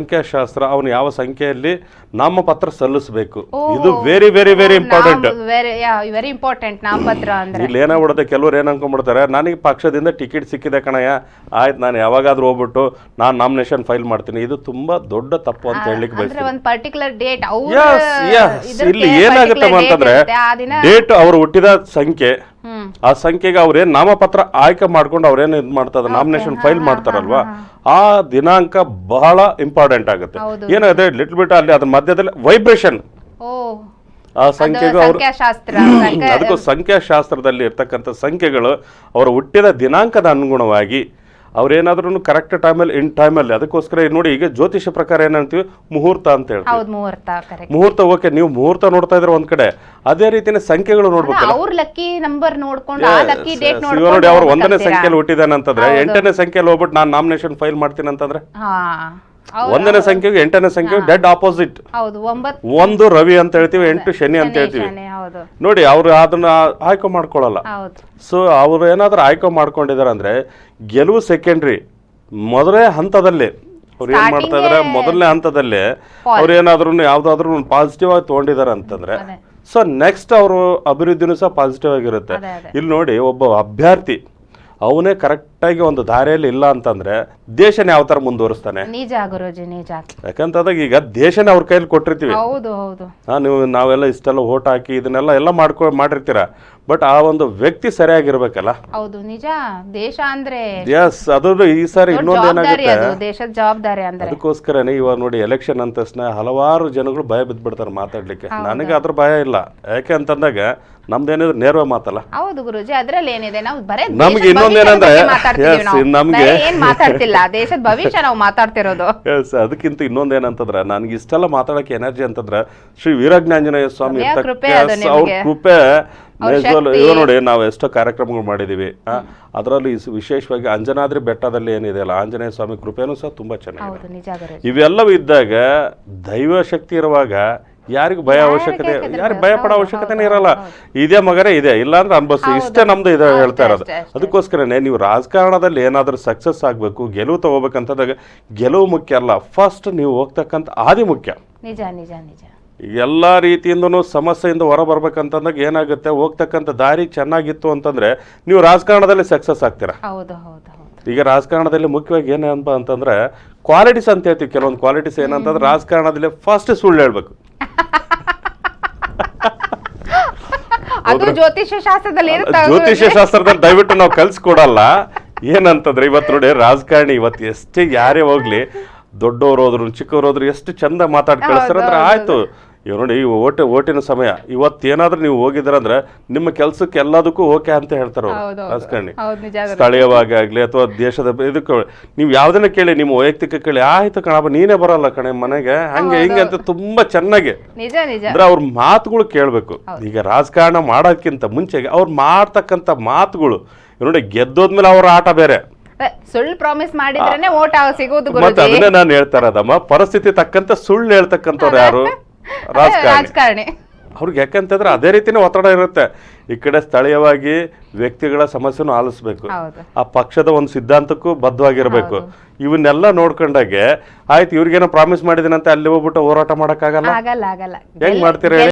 ಸಂಖ್ಯಾಶಾಸ್ತ್ರ ಅವನು ಯಾವ ಸಂಖ್ಯೆಯಲ್ಲಿ ನಾಮಪತ್ರ ಸಲ್ಲಿಸಬೇಕು. ಇದು very very very important. Very important ನಾಮಪತ್ರ ಅಂದ್ರೆ. ಇಲ್ಲಿ ಏನಾಗ್ಬಿಡುತ್ತೆ, ಕೆಲವ್ರು ಏನ್ ಅನ್ಕೊಂಡ್ಬಿಡ್ತಾರೆ, ನನಗೆ ಪಕ್ಷದಿಂದ ಟಿಕೆಟ್ ಸಿಕ್ಕಿದೆ ಕಣಯ್ಯ, ಆಯ್ತು ನಾನು ಯಾವಾಗಾದ್ರೂ ಹೋಗ್ಬಿಟ್ಟು ನಾನು ನಾಮಿನೇಷನ್ ಫೈಲ್ ಮಾಡ್ತೀನಿ. ಇದು ತುಂಬಾ ದೊಡ್ಡ ತಪ್ಪು ಅಂತ ಹೇಳಲಿಕ್ಕೆ ಬಯಸ್ತೀನಿ. ಒಂದು ಪರ್ಟಿಕ್ಯುಲರ್ ಡೇಟ್ ಇಲ್ಲಿ ಏನಾಗುತ್ತೆ ಅಂತಂದ್ರೆ, ಡೇಟ್ ಅವ್ರು ಹುಟ್ಟಿದ ಸಂಖ್ಯೆ, ಆ ಸಂಖ್ಯೆಗೆ ಅವ್ರೇನ್ ನಾಮಪತ್ರ ಆಯ್ಕೆ ಮಾಡ್ಕೊಂಡು ಅವ್ರೇನ್ ಇದ್ ಮಾಡ್ತಾರೆ, ನಾಮಿನೇಷನ್ ಫೈಲ್ ಮಾಡ್ತಾರಲ್ವಾ, ಆ ದಿನಾಂಕ ಬಹಳ ಇಂಪಾರ್ಟೆಂಟ್ ಆಗುತ್ತೆ. ಏನಾಗುತ್ತೆ ಲಿಟ್ಲ್ ಬಿಟ್ ಅಲ್ಲಿ ಅದ್ರ ಮಧ್ಯದಲ್ಲಿ ವೈಬ್ರೇಷನ್, ಆ ಸಂಖ್ಯೆಗೂ ಅವರು ಅದಕ್ಕೂ ಸಂಖ್ಯಾಶಾಸ್ತ್ರದಲ್ಲಿ ಇರ್ತಕ್ಕಂಥ ಸಂಖ್ಯೆಗಳು ಅವರ ಹುಟ್ಟಿದ ದಿನಾಂಕದ ಅನುಗುಣವಾಗಿ ಅವ್ರೇನಾದ್ರೂ ಕರೆಕ್ಟ್ ಟೈಮಲ್ಲಿ ಇನ್ ಟೈಮಲ್ಲಿ, ಅದಕ್ಕೋಸ್ಕರ ನೋಡಿ ಈಗ ಜ್ಯೋತಿಷ ಪ್ರಕಾರ ಏನಂತೀವಿ, ಮುಹೂರ್ತ ಅಂತ ಹೇಳ್ತೀವಿ. ಮುಹೂರ್ತ ಓಕೆ, ನೀವು ಮುಹೂರ್ತ ನೋಡ್ತಾ ಇದ್ರೆ ಒಂದ್ ಕಡೆ, ಅದೇ ರೀತಿನೇ ಸಂಖ್ಯೆಗಳು ನೋಡ್ಬೇಕಲ್ಲ. ನೋಡಿ ಅವ್ರು 1ನೇ ಸಂಖ್ಯೆಯಲ್ಲಿ ಹುಟ್ಟಿದಾನಂತಂದ್ರೆ 8ನೇ ಸಂಖ್ಯೆಯಲ್ಲಿ ಹೋಗ್ಬಿಟ್ಟು ನಾನು ನಾಮಿನೇಷನ್ ಫೈಲ್ ಮಾಡ್ತೀನಿ ಅಂತಂದ್ರೆ 1ನೇ ಸಂಖ್ಯೆಗೆ 8ನೇ ಸಂಖ್ಯೆಗೆ ಡೆಡ್ ಆಪೋಸಿಟ್. 1 ರವಿ ಅಂತ ಹೇಳ್ತೀವಿ, 8 ಶನಿ ಅಂತ ಹೇಳ್ತೀವಿ. ನೋಡಿ ಅವ್ರು ಅದನ್ನ ಆಯ್ಕೆ ಮಾಡ್ಕೊಳ್ಳಲ್ಲ. ಸೊ ಅವ್ರು ಏನಾದ್ರೂ ಆಯ್ಕೆ ಮಾಡ್ಕೊಂಡಿದಾರೆ ಅಂದ್ರೆ ಗೆಲುವು ಸೆಕೆಂಡ್ರಿ, ಮೊದಲೇ ಹಂತದಲ್ಲಿ ಅವ್ರು ಏನ್ ಮಾಡ್ತಾ ಇದಾರೆ, ಮೊದಲನೇ ಹಂತದಲ್ಲಿ ಅವ್ರು ಏನಾದ್ರು ಯಾವ್ದಾದ್ರು ಪಾಸಿಟಿವ್ ಆಗಿ ತಗೊಂಡಿದಾರೆ ಅಂತಂದ್ರೆ, ಸೊ ನೆಕ್ಸ್ಟ್ ಅವರು ಅಭಿವೃದ್ಧಿನೂ ಸಹ ಪಾಸಿಟಿವ್ ಆಗಿರುತ್ತೆ. ಇಲ್ಲಿ ನೋಡಿ, ಒಬ್ಬ ಅಭ್ಯರ್ಥಿ ಅವನೇ ಕರೆಕ್ಟ್ ಆಗಿ ಒಂದು ದಾರಿಯಲ್ಲಿ ಇಲ್ಲ ಅಂತಂದ್ರೆ ದೇಶನ ಯಾವ ತರ ಮುಂದುವರಿಸ್ತಾನೆ? ನಿಜ ಗುರುಜಿ, ನಿಜ. ಯಾಕಂತಂದಾಗ ಈಗ ದೇಶನೇ ಅವ್ರ ಕೈಯಲ್ಲಿ ಕೊಟ್ಟಿರ್ತೀವಿ. ನೀವು ನಾವೆಲ್ಲ ಇಷ್ಟೆಲ್ಲ ಓಟ್ ಹಾಕಿ ಇದನ್ನೆಲ್ಲ ಮಾಡಿರ್ತೀರಾ, ಬಟ್ ಆ ಒಂದು ವ್ಯಕ್ತಿ ಸರಿಯಾಗಿರ್ಬೇಕಲ್ಲ. ಹೌದು, ನಿಜ. ದೇಶ ಅಂದ್ರೆ ಎಸ್, ಅದು ಈ ಸಾರಿ ಇನ್ನೊಂದು ಏನಾಗುತ್ತೆ, ದೇಶದ ಜವಾಬ್ದಾರಿ ಅಂದ್ರೆ. ಅದಕ್ಕೋಸ್ಕರನೇ ಇವಾಗ ನೋಡಿ ಎಲೆಕ್ಷನ್ ಅಂತ ತಕ್ಷಣ ಹಲವಾರು ಜನಗಳು ಭಯ ಬಿದ್ಬಿಡ್ತಾರೆ ಮಾತಾಡ್ಲಿಕ್ಕೆ. ನನಗೆ ಅದ್ರ ಭಯ ಇಲ್ಲ. ಯಾಕೆ ಅಂತಂದಾಗ ನಮ್ದೇನಿದ್ರೆ ನೇರವ ಮಾತಲ್ಲ. ಹೌದು ಗುರುಜಿ, ಅದ್ರಲ್ಲಿ ಏನಿದೆ, ನಾವು ಬರೇ ನಮ್ಗೆ ಇನ್ನೊಂದೇನಂದ್ರೆ ನಮ್ಗೆ ಮಾತಾಡ್ತಿಲ್ಲ, ದೇಶದ ಭವಿಷ್ಯ ನಾವು ಮಾತಾಡ್ತಿರೋದು. ಅದಕ್ಕಿಂತ ಇನ್ನೊಂದೇನಂತಂದ್ರೆ ನನಗೆ ಇಷ್ಟೆಲ್ಲ ಮಾತಾಡಕ್ಕೆ ಎನರ್ಜಿ ಅಂತಂದ್ರೆ ಶ್ರೀ ವೀರಾಂಜನೇಯ ಸ್ವಾಮಿ ಅವ್ರ ಕೃಪೆ. ಇವ ನೋಡಿ, ನಾವು ಎಷ್ಟೋ ಕಾರ್ಯಕ್ರಮಗಳು ಮಾಡಿದೀವಿ, ಅದರಲ್ಲಿ ವಿಶೇಷವಾಗಿ ಅಂಜನಾದ್ರಿ ಬೆಟ್ಟದಲ್ಲಿ ಏನಿದೆ ಅಲ್ಲ, ಆಂಜನೇಯ ಸ್ವಾಮಿ ಕೃಪೆನೂ ಸಹ ತುಂಬಾ ಚೆನ್ನಾಗಿದೆ. ಇವೆಲ್ಲವೂ ಇದ್ದಾಗ ದೈವ ಶಕ್ತಿ ಇರುವಾಗ ಯಾರಿಗೂ ಭಯ ಅವಶ್ಯಕತೆ, ಯಾರಿಗೆ ಭಯ ಪಡೋ ಅವಶ್ಯಕತೆನೇ ಇರಲ್ಲ. ಇದೇ ಮಗನೇ ಇದೆ, ಇಲ್ಲಾಂದ್ರೆ ಅನ್ಭವಿಸಿ, ಇಷ್ಟೇ ನಮ್ದು ಇದೆ ಹೇಳ್ತಾ ಇರೋದು. ಅದಕ್ಕೋಸ್ಕರನೇ ನೀವು ರಾಜಕಾರಣದಲ್ಲಿ ಏನಾದ್ರೂ ಸಕ್ಸಸ್ ಆಗ್ಬೇಕು, ಗೆಲುವು ತಗೋಬೇಕಂತಂದಾಗ ಗೆಲುವು ಮುಖ್ಯ ಅಲ್ಲ, ಫಸ್ಟ್ ನೀವು ಹೋಗ್ತಕ್ಕಂಥ ಹಾದಿ ಮುಖ್ಯ. ನಿಜ ನಿಜ ನಿಜ. ಎಲ್ಲಾ ರೀತಿಯಿಂದನೂ ಸಮಸ್ಯೆಯಿಂದ ಹೊರ ಬರ್ಬೇಕಂತಂದಾಗ ಏನಾಗುತ್ತೆ, ಹೋಗ್ತಕ್ಕಂಥ ದಾರಿ ಚೆನ್ನಾಗಿತ್ತು ಅಂತಂದ್ರೆ ನೀವು ರಾಜಕಾರಣದಲ್ಲಿ ಸಕ್ಸಸ್ ಆಗ್ತೀರಾ. ಈಗ ರಾಜಕಾರಣದಲ್ಲಿ ಮುಖ್ಯವಾಗಿ ಏನಪ್ಪ ಅಂತಂದ್ರೆ ಕ್ವಾಲಿಟೀಸ್ ಅಂತ ಹೇಳ್ತೀವಿ. ಕೆಲವೊಂದು ಕ್ವಾಲಿಟೀಸ್ ಏನಂತಂದ್ರೆ ರಾಜಕಾರಣದಲ್ಲಿ ಫಸ್ಟ್ ಸುಳ್ಳು ಹೇಳ್ಬೇಕು. ಜ್ಯೋತಿಷ್ಯ ಶಾಸ್ತ್ರದಲ್ಲಿ ದಯವಿಟ್ಟು ನಾವು ಕಲ್ಸ್ಕೊಡಲ್ಲ. ಏನಂತಂದ್ರೆ ಇವತ್ತು ನೋಡಿ, ರಾಜಕಾರಣಿ ಇವತ್ತು ಎಷ್ಟೇ ಯಾರೇ ಹೋಗ್ಲಿ, ದೊಡ್ಡವರು ಹೋದ್ರು ಚಿಕ್ಕವ್ರು ಹೋದ್ರು ಎಷ್ಟು ಚಂದ ಮಾತಾಡಿ ಕಳಿಸ್ತಾರಂದ್ರೆ ಆಯ್ತು. ಇವ್ ನೋಡಿ, ಈ ಓಟಿನ ಸಮಯ ಇವತ್ತೇನಾದ್ರೂ ನೀವು ಹೋಗಿದ್ರಂದ್ರೆ ನಿಮ್ಮ ಕೆಲ್ಸಕ್ಕೆ ಎಲ್ಲದಕ್ಕೂ ಓಕೆ ಅಂತ ಹೇಳ್ತಾರ ರಾಜಕಾರಣಿ. ಸ್ಥಳೀಯವಾಗಿ ಆಗ್ಲಿ ಅಥವಾ ದೇಶದ ಇದಕ್ಕೆ ನೀವು ಯಾವ್ದನ್ನ ಕೇಳಿ, ನಿಮ್ಮ ವೈಯಕ್ತಿಕ ಕೇಳಿ, ಆಯ್ತು ಕಣಪ್ಪ ನೀನೇ ಬರಲ್ಲ ಕಣೆ ಮನೆಗೆ, ಹಂಗೆ ಹಿಂಗೆ ಅಂತ ತುಂಬಾ ಚೆನ್ನಾಗಿ ಅಂದ್ರೆ ಅವ್ರ ಮಾತುಗಳು ಕೇಳ್ಬೇಕು. ಈಗ ರಾಜಕಾರಣ ಮಾಡೋದಕ್ಕಿಂತ ಮುಂಚೆಗೆ ಅವ್ರು ಮಾಡ್ತಕ್ಕಂಥ ಮಾತುಗಳು ನೋಡಿ, ಗೆದ್ದೋದ್ಮೇಲೆ ಅವ್ರ ಆಟ ಬೇರೆ. ಸುಳ್ಳು ಪ್ರಾಮಿಸ್ ಮಾಡಿದ್ರೇನೆ ಓಟ್ ಸಿಗೋದು. ಮತ್ತೆ ಅದನ್ನೇ ನಾನು ಹೇಳ್ತಾ ಇರೋದಮ್ಮ, ಪರಿಸ್ಥಿತಿ ತಕ್ಕಂತ ಸುಳ್ಳು ಹೇಳ್ತಕ್ಕಂಥವ್ರು ಯಾರು? ರಾಜಕಾರಣಿ. ಅವ್ರಿಗೆ ಯಾಕಂತಂದ್ರೆ ಅದೇ ರೀತಿನೇ ಒತ್ತಡ ಇರುತ್ತೆ. ಈ ಕಡೆ ಸ್ಥಳೀಯವಾಗಿ ವ್ಯಕ್ತಿಗಳ ಸಮಸ್ಯೆನೂ ಆಲಿಸ್ಬೇಕು, ಆ ಪಕ್ಷದ ಒಂದು ಸಿದ್ಧಾಂತಕ್ಕೂ ಬದ್ಧವಾಗಿರ್ಬೇಕು. ಇವನ್ನೆಲ್ಲ ನೋಡ್ಕೊಂಡಾಗೆ ಆಯ್ತು, ಇವ್ರಿಗೇನೋ ಪ್ರಾಮಿಸ್ ಮಾಡಿದಿನಂತೆ ಅಲ್ಲಿ ಹೋಗ್ಬಿಟ್ಟು ಹೋರಾಟ ಮಾಡಕ್ಕಾಗಲ್ಲ. ಹೆಂಗ್ ಮಾಡ್ತೀರ?